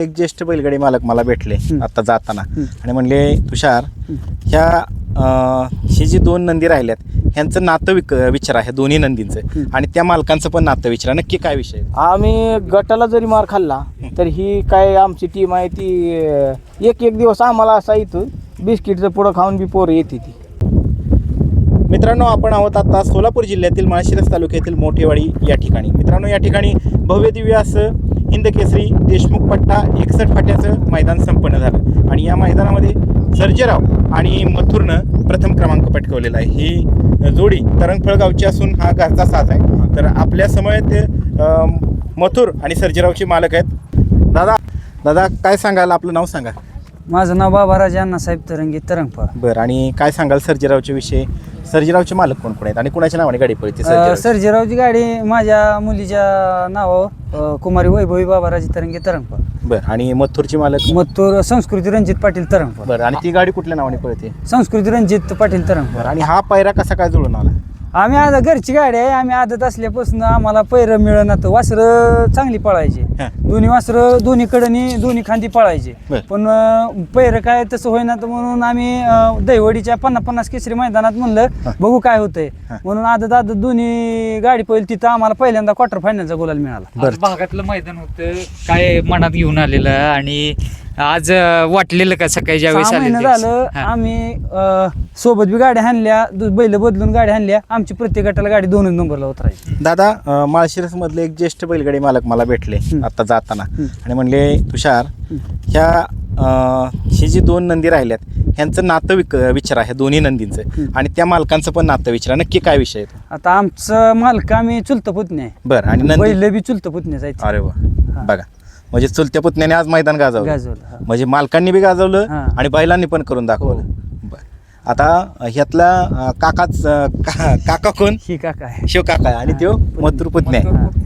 एक ज्येष्ठ बैलगाडी मालक मला भेटले आता जाताना आणि म्हणले तुषार ह्या ही जी दोन नंदी राहिल्यात ह्यांचं नातं विचारा ह्या दोन्ही नंदींचं आणि त्या मालकांचं पण नातं विचारा. नक्की काय विषय? आम्ही गटाला जरी मार खाल्ला तर ही काय आमची टीम आहे ती एक दिवस आम्हाला असा इथं बिस्किटचं पुढं खाऊन बी पोरं येते ती. मित्रांनो, आपण आहोत आता सोलापूर जिल्ह्यातील माळशिरस तालुक्यातील मोठेवाडी या ठिकाणी. मित्रांनो, या ठिकाणी भव्य दिव्य असं हिंद केसरी देशमुख पट्टा 61 फाट्याचं मैदान संपन्न झालं आणि या मैदानामध्ये सर्जेराव आणि मथुरनं प्रथम क्रमांक पटकावलेला आहे. ही जोडी तरंगफळ गावची असून हा घरचा साज आहे. तर आपल्या समवेत मथुर आणि सर्जेरावचे मालक आहेत. दादा काय सांगाल? आपलं नाव सांगा. माझं नाव बाबाराज अण्णासाहेब तरंगे तरंगफळ. बरं, आणि काय सांगाल सर्जेरावच्या विषयी? सर्जेरावचे मालक कोण कोण आहेत आणि कुणाच्या नावाने गाडी पळते? सर्जेरावची गाडी माझ्या मुलीच्या नावावर कुमारी वैभवी बाबाराज तरंगे तरंगफळ. बरं, आणि मथुरचे मालक? मथुर संस्कृती रणजित पाटील तरंगफळ. बरं, आणि ती गाडी कुठल्या नावाने पळते? संस्कृती रणजित पाटील तरंगफळ. आणि हा पायरा कसा काय जुळून आला? आम्ही आता घरची गाडी आहे. आम्ही आदत असल्यापासून आम्हाला पैरं मिळणार. वासरं चांगली पळायचे, दोन्ही वासरं दोन्ही कडनी दोन्ही खांदी पळायचे, पण पैरं काय तसं होईना. तर म्हणून आम्ही दहिवडीच्या 50-50 केसरी मैदानात म्हणलं बघू काय होतंय म्हणून आदत दोन्ही गाडी पळली. तिथं आम्हाला पहिल्यांदा क्वार्टर फायनलचा गोलाल मिळाला. भागातलं मैदान होतं काय मनात घेऊन आलेलं आणि आज वाटलेलं का सकाळी ज्यावेळेस 6 महिने झालं आम्ही सोबत बी गाड्या हाणल्या, बैल बदलून गाड्या हाणल्या. आमची प्रत्येक गटाला गाडी 2 नंबरला उतरायची. दादा, माळशिरस मधले एक ज्येष्ठ बैलगाडी मालक मला भेटले आता जाताना आणि म्हणले तुषार ह्या ही जी दोन नंदी राहिल्यात ह्यांचं नातं विचारा ह्या दोन्ही नंदींचं आणि त्या मालकांचं पण नातं विचारा. नक्की काय विषय? आता आमचं मालक आम्ही चुलत पुतणे आहे. बरं, आणि बैल बी चुलत पुतण्याच आहे. अरे वा, बघा, म्हणजे चुलत्या पुतण्याने आज मैदान गाजवलं. म्हणजे मालकांनी बी गाजवलं आणि बैलांनी पण करून दाखवलं. बरं, आता ह्यातला काका कोण? ही काका आहे, शिव काका आहे आणि तो मथुर पुतण्या आहे.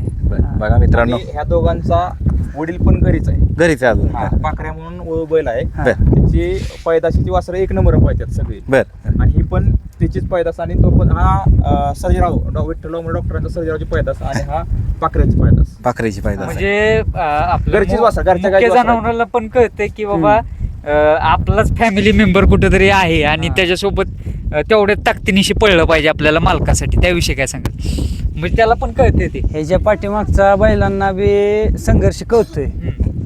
बघा मित्रांनो, ह्या दोघांचा वडील पण घरीच आहे. घरीच आहे अजून. पाखऱ्या म्हणून बैल आहे. त्याची पैदाशीची वासरं 1 नंबर पाहतात सगळी. बरं, आणि ही पण त्याचीच पैदास आणि तो पण हा सर्जेराव विठ्ठल डॉक्टरांचा सर्जेरावची पैदास आणि हा पाखऱ्याची पैदास. पाखरेची पाहिजे म्हणजे घरचीच वासर, घरच्या मुख्य गाईची जनावराला पण कळतंय की बाबा आपलाच फॅमिली मेंबर कुठेतरी आहे आणि त्याच्यासोबत तेवढ्या ताकदीनिशी पळलं पाहिजे आपल्याला मालकासाठी. त्याविषयी काय सांगाल? म्हणजे त्याला पण कळते ते ह्याच्या पाठीमागचा बैलांना बी संघर्ष कळतोय.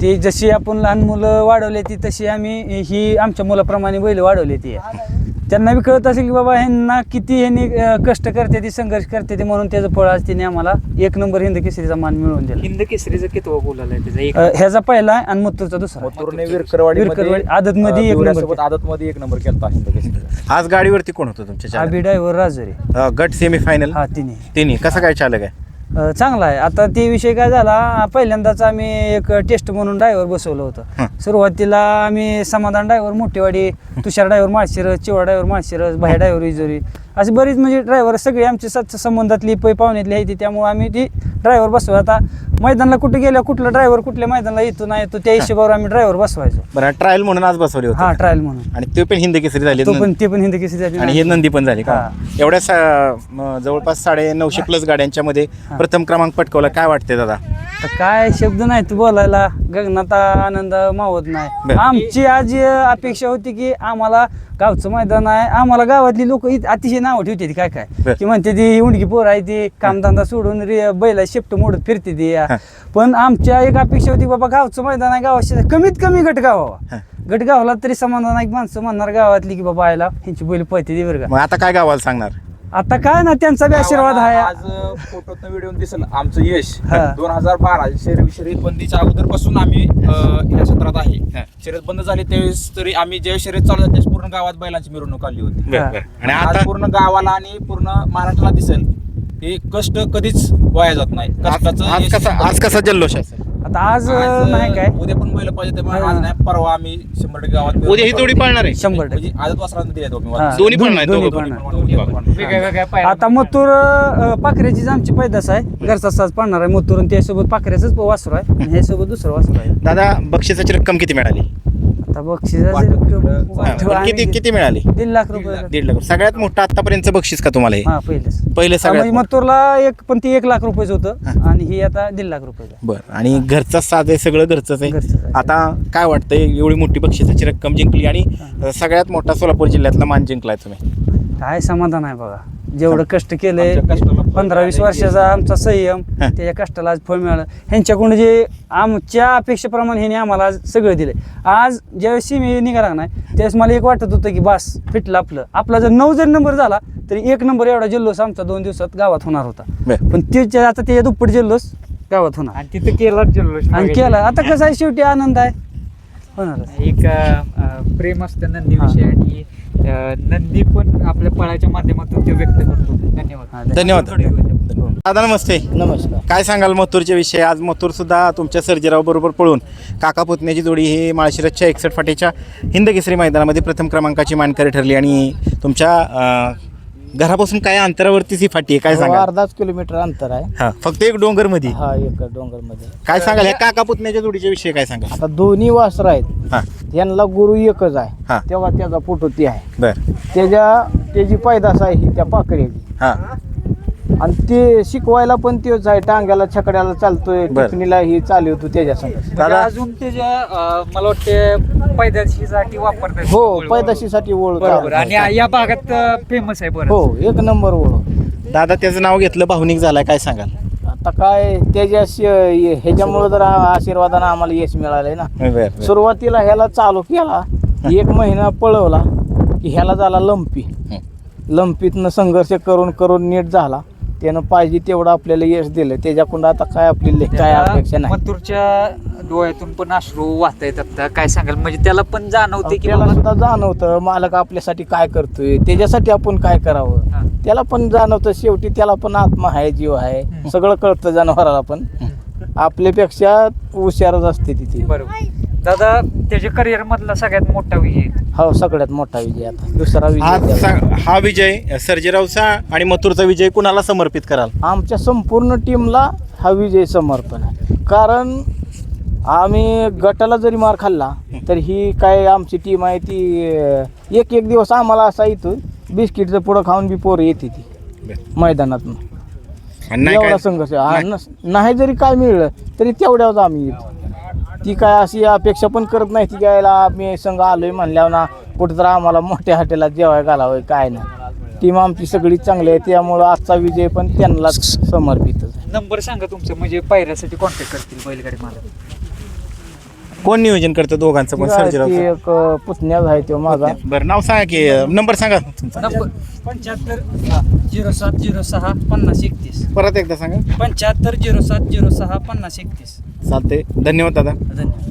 ते जशी आपण लहान मुलं वाढवले ती तशी आम्ही ही आमच्या मुलाप्रमाणे बैल वाढवले ती. त्यांना बी कळत असेल की बाबा ह्यांना किती ह्यांनी कष्ट करते ती, संघर्ष करते ती, म्हणून त्याचं फळ आज तिने आम्हाला 1 नंबर हिंद केसरीचा मान मिळवून दिला. हिंद केसरीचा कितवा बोलायला त्याचा? ह्याचा पहिला आणि मथुरचा दुसरा. मथुरने विरकरवाडी आदत मध्ये 1 नंबर. आदत मध्ये 1 नंबर केला हिंद केसरी. आज गाडीवरती कोण होतं तुमच्या? आबी ड्रायव्हर राजुरी. गट सेमी फायनल हा, तिन्ही. कसं काय चालक आहे? चांगला आहे. आता ते विषय काय झाला, पहिल्यांदाच आम्ही एक टेस्ट म्हणून ड्रायव्हर बसवलं होतं. सुरुवातीला आम्ही समाधान ड्रायव्हर मोठेवाडी, तुषार ड्रायव्हर माळशिरस, चिवा ड्रायव्हर माळशिरस, भाई ड्रायव्हर इजोरी, असे बरीच म्हणजे ड्रायव्हर सगळे आमचे संबंधातली पाहुण्यातली आहे ती. त्यामुळे आम्ही ती ड्रायव्हर बसवलं. आता मैदानाला कुठे गेल्या कुठला ड्रायव्हर कुठल्या मैदानाला येतो नाही येतो त्या हिशोबावर आम्ही ड्रायव्हर बसवायचो. बरं, ट्रायल म्हणून आज बसवले होते? हा, ट्रायल म्हणून. आणि ते पण हिंद केसरी झाले? ते पण हिंद केसरी झाली आणि हे नंदी पण झाले का? एवढ्या जवळपास 950+ गाड्यांच्या मध्ये प्रथम क्रमांक पटकावला. काय वाटते दादा? तर काय शब्द नाही तू बोलायला, गगनात आनंद मावत नाही. आमची आज अपेक्षा होती की आम्हाला गावचं मैदान आहे, आम्हाला गावातली लोक अतिशय नावं ठेवते काय काय की म्हणते ती उंडकी पोर आहे, ती कामधंदा सोडून बैला शिफ्ट मोडत फिरते ती. पण आमच्या एक अपेक्षा होती बाबा गावचं मैदान आहे, गावाशी कमीत कमी गट गावावा. गट गावला तरी समाधान माणसं म्हणणार गावातली की बाबा आयला ह्यांची बैल पळते ती बरं का. मग आता काय गावाला सांगणार? आता काय ना, त्यांचा बी आशीर्वाद आहे. आज फोटोतनं व्हिडिओ दिसेल आमचं यश 2012 शर्यत बंदीच्या अगोदरपासून आम्ही ह्या क्षेत्रात आहे. शर्यत बंद झाली त्यावेळेस तरी आम्ही ज्यावेळेस शर्यत चालू झाली त्यावेळेस पूर्ण गावात बैलांची मिरवणूक काढली होती. आणि आज आता पूर्ण गावाला आणि पूर्ण महाराष्ट्राला दिसेल हे कष्ट कधीच वाया जात नाही. आज कसा जल्लोष आहे? आता आज नाही काय, उद्या पण बैल पाहिजे त्यामुळे आज नाही परवा आम्ही 100% गावात उद्या ही जोडी पळणार आहे? 100%. म्हणजे आदत वासरांना दिल्या दोन्ही पण नाही? आता मथुर पाखऱ्याचीच आमची पैदास आहे, घरचा साज पाळणार आहे मथुर, आणि त्यासोबत पाखऱ्याचंच वासरू आहे आणि ह्यासोबत दुसरं वासरू आहे. दादा, बक्षिसाची रक्कम किती मिळाली? आता बक्षिसाची वाटप रक्कम केलं. हा, पण किती किती मिळाली? 1.5 लाख रुपये 1.5 लाख. सगळ्यात मोठं आतापर्यंतचं बक्षीस का तुम्हाला हे? हा पहिलेच पहिलं म्हणजे सगळ्यात मोठं. मथुरला पण ती 1 लाख रुपयाचं होतं आणि ही आता 1.5 लाख रुपये बरं. आणि घरचं साधं आहे, सगळं घरचंच आहे. घरचंच आहे. आता काय वाटतंय, एवढी मोठी बक्षिसाची रक्कम जिंकली आणि सगळ्यात मोठा सोलापूर जिल्ह्यातला मान जिंकलाय तुम्ही. काय समाधान आहे बघा, जेवढं कष्ट केलंय आमच्या कष्टाला फळ 15-20 मिळालंय. वर्षाचा आमचा संयम, हा. त्याच्या कष्टाला आज फळ मिळालं. ह्यांच्याकडून जे आमच्या अपेक्षेप्रमाणे ह्याने आम्हाला आज सगळं दिलंय. आज ज्यावेळेस मी निघाला नाही त्यावेळेस मला एक वाटत होतं की बस फिटलं आपला जर 9 जर नंबर झाला तरी 1 नंबर एवढा जल्लोष आमचा 2 दिवसात गावात होणार होता. बरं. पण त्याच्या आता त्याच्या दुप्पट जल्लोष गावात होणार आणि तिथं केला जल्लोष आणि केला. आता कसं आहे, शेवटी आनंद आहे, होणार. एक प्रेम असतं नंदीविषयी आणि नंदी पण आपल्या पळाच्या माध्यमातून ते व्यक्त करतो. धन्यवाद. धन्यवाद. दादा नमस्ते. नमस्कार. काय सांगाल मथुरच्या विषयी? आज मथुर सुद्धा तुमच्या सर्जेराव बरोबर पळून काका पुतण्याची जोडी ही माळशिरसच्या 61 फाटीच्या हिंद केसरी मैदानामध्ये प्रथम क्रमांकाची मानकरी ठरली आणि तुमच्या घरापासून काय अंतरावरतीच ही फाटी आहे, काय सांगाल? अर्धाच किलोमीटर अंतर आहे. हा, फक्त एक डोंगर मध्ये. हा, एक डोंगर मध्ये. काय सांगाल ह्या काका पुतण्याच्या जोडीच्या विषयी काय सांगाल? आता दोन्ही वासर आहेत, हा यांना गुरु एकच हा. आहे, तेव्हा त्याचा फोटो ती आहे. बर. त्याची पैदास आहे ही त्या पाकळीची, हा आणि ते शिकवायला पण तेच आहे. टांग्याला छकड्याला चालतोय, बर. टिफनीला ही चालवतो त्याच्या संग. म्हणजे अजून त्याच्या मला वाटते पैदाशीसाठी वापरतात. हो, पैदाशीसाठी ओळख. बरोबर. आणि या भागात फेमस आहे बरं. हो, 1 नंबर ओळख. दादा त्याचं नाव घेतलं, भावनिक झालाय, काय सांगाल? आता काय त्याच्या ह्याच्यामुळे जर आशीर्वादानं आम्हाला यश मिळालंय ना. बर. सुरुवातीला ह्याला चालू केला, 1 महिना पळवला की ह्याला झाला लंपी. लंपीतनं संघर्ष करून करून नीट झाला, त्यानं पाहिजे तेवढं आपल्याला यश दिलं. त्याच्याकडून आता काय आपली काय अपेक्षा नाही. मथुरच्या डोळ्यातून पण अश्रू वाहता येत. आता काय सांगाल, म्हणजे त्याला पण जाणवते की त्याला बाबा सुद्धा जाणवतं मालक आपल्यासाठी काय करतोय, त्याच्यासाठी आपण काय करावं. हा. त्याला पण जाणवतं, शेवटी त्याला पण आत्मा आहे, जीव आहे, सगळं कळतं जनावराला पण. आपल्यापेक्षा हुशारच असते तिथे. बरोबर. दादा त्याच्या करिअर मधला सगळ्यात मोठा विजय. हो, सगळ्यात मोठा विजय. आता दुसरा विजय आज त्याला. हा विजय सर्जेरावचा आणि मथुरचा विजय कुणाला समर्पित कराल? आमच्या संपूर्ण टीमला हा विजय समर्पण आहे. कारण आम्ही गटाला जरी मार खाल्ला तर ही काय आमची टीम आहे ती एक दिवस आम्हाला असा येतो, बिस्किटचं पुढं खाऊन बी पोरं येते ती मैदानातून. आणि नाही एवढा काय- संघर्ष नाही जरी काय मिळलं तरी तेवढ्याच आम्ही येतो. ती काय अशी अपेक्षा पण करत नाही ती घ्यायला आम्ही संघ आलोय म्हणल्यावर ना कुठं तर आम्हाला मोठ्या हॉटेलात जेवाय घालावं, काय नाही. टीम आमची सगळी चांगली आहे, त्यामुळं आजचा विजय पण त्यांनाच समर्पित आहे. नंबर सांगा तुमचं, म्हणजे पायऱ्यासाठी कॉन्टॅक्ट करतील बैलगाडी मला. कोण नियोजन करतं दोघांचं पण? ती सर्जेराव एक पुतण्याच आहे तो माझा. बरं, नाव सांगा की नंबर सांगा तुमचा. नंबर 75-07-06-50-31. परत एकदा सांगा. 75-07-06-50-31. चालते. धन्यवाद दादा. धन्यवाद.